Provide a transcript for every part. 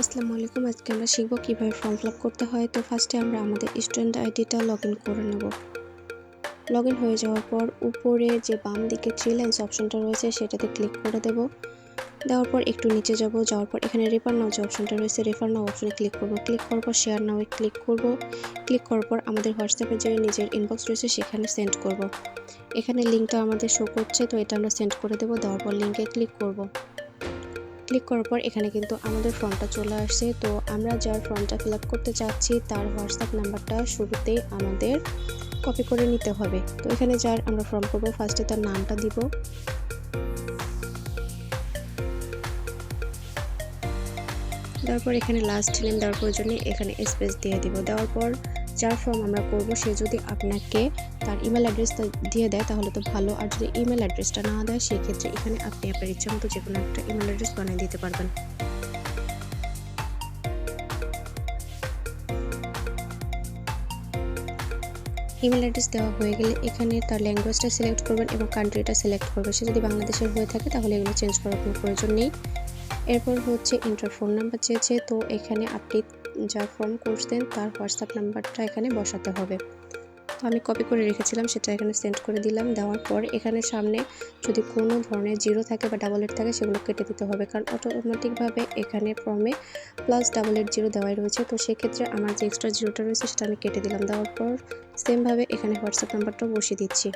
আসসালামু আলাইকুম। আজকে আমরা শিখব কিভাবে ফর্ম ফিল আপ করতে হয়। তো ফার্স্টে আমরা আমাদের স্টুডেন্ট আইডিটা লগ ইন করে নেব। লগ ইন হয়ে যাওয়ার পর উপরে যে বাম দিকে থ্রি লাইন্স অপশনটা রয়েছে সেটাতে ক্লিক করে দেব। দেওয়ার পর একটু নিচে যাব, যাওয়ার পর এখানে রেফার নাও যে অপশনটা রয়েছে রেফার নাও অপশনে ক্লিক করব। ক্লিক করার পর শেয়ার নাও ক্লিক করব। ক্লিক করার পর আমাদের হোয়াটসঅ্যাপে যে নিজের ইনবক্স রয়েছে সেখানে সেন্ড করব। এখানে লিঙ্কটা আমাদের শো করছে, তো এটা আমরা সেন্ড করে দেব। দেওয়ার পর লিঙ্কে ক্লিক করব। ক্লিক করার পর এখানে কিন্তু আমাদের ফর্মটা চলে আসছে। তো আমরা যার ফর্মটা ফিল আপ করতে চাচ্ছি তার হোয়াটসঅ্যাপ নাম্বারটা শুরুতেই আমাদের কপি করে নিতে হবে। তো এখানে যার আমরা ফর্ম করব ফার্স্টে তার নামটা দিব। দেওয়ার পর এখানে লাস্ট নেম দেওয়ার প্রয়োজনে এখানে স্পেস দিয়ে দিব। দেওয়ার পর যার ফর্ম আমরা করব সে যদি আপনাকে তার ইমেল অ্যাড্রেসটা দিয়ে দেয় তাহলে তো ভালো, আর যদি ইমেল অ্যাড্রেসটা না দেয় সেক্ষেত্রে এখানে আপনি আপনার ইচ্ছা মতো যে কোনো একটা ইমেল অ্যাড্রেস বানিয়ে দিতে পারবেন। ইমেল অ্যাড্রেস দেওয়া হয়ে গেলে এখানে তার ল্যাঙ্গুয়েজটা সিলেক্ট করবেন এবং কান্ট্রিটা সিলেক্ট করবেন। সে যদি বাংলাদেশের হয়ে থাকে তাহলে এগুলো চেঞ্জ করার কোনো প্রয়োজন নেই। এরপর হচ্ছে ইন্টার ফোন নাম্বার চেয়েছে, তো এখানে আপনি যার ফর্ম করছেন তার হোয়াটসঅ্যাপ নাম্বারটা এখানে বসাতে হবে। তো আমি কপি করে রেখেছিলাম, সেটা এখানে সেন্ড করে দিলাম। দেওয়ার পর এখানে সামনে যদি কোনো ধরনের জিরো থাকে বা ডাবল এইট থাকে সেগুলো কেটে দিতে হবে, কারণ অটোমেটিকভাবে এখানে ফর্মে +88 দেওয়াই রয়েছে। তো সেক্ষেত্রে আমার যে এক্সট্রা জিরোটা রয়েছে সেটা আমি কেটে দিলাম। দেওয়ার পর সেমভাবে এখানে হোয়াটসঅ্যাপ নাম্বারটাও বসিয়ে দিচ্ছি,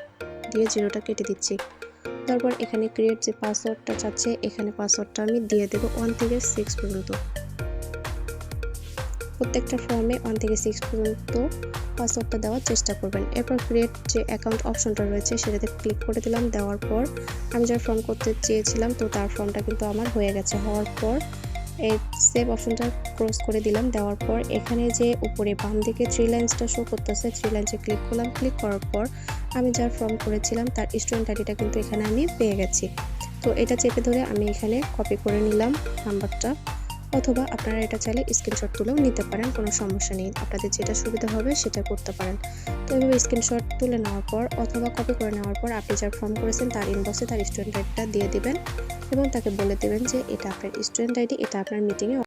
দিয়ে জিরোটা কেটে দিচ্ছি। তারপর এখানে ক্রিয়েট যে পাসওয়ার্ডটা চাচ্ছে এখানে পাসওয়ার্ডটা আমি দিয়ে দেবো 1 থেকে 6 পর্যন্ত। প্রত্যেকটা ফর্মে 1 থেকে 6 পর্যন্ত পাসওয়ার্ডটা দেওয়ার চেষ্টা করবেন। এরপর ক্রিয়েট যে অ্যাকাউন্ট অপশনটা রয়েছে সেটাতে ক্লিক করে দিলাম। দেওয়ার পর আমি যার ফর্ম করতে চেয়েছিলাম তো তার ফর্মটা কিন্তু আমার হয়ে গেছে। হওয়ার পর এই সেভ অপশনটা ক্রস করে দিলাম। দেওয়ার পর এখানে যে উপরে বাম দিকে থ্রি লাইন্সটা শো করতেছে, থ্রি লাইন্সে ক্লিক করলাম। ক্লিক করার পর আমি যার ফর্ম করেছিলাম তার স্টুডেন্ট আইডিটা কিন্তু এখানে আমি পেয়ে গেছি। তো এটা চেপে ধরে আমি এখানে কপি করে নিলাম নাম্বারটা, অথবা আপনারা এটা চাইলে স্ক্রিনশট তুলেও নিতে পারেন, কোনো সমস্যা নেই। আপনাদের যেটা সুবিধা হবে সেটা করতে পারেন। তো এভাবে স্ক্রিনশট তুলে নেওয়ার পর অথবা কপি করে নেওয়ার পর আপনি যার ফর্ম করেছেন তার ইনবক্সে তার স্টুডেন্ট আইডিটা দিয়ে দিবেন এবং তাকে বলে দেবেন যে এটা আপনার স্টুডেন্ট আইডি, এটা আপনার মিটিংয়ে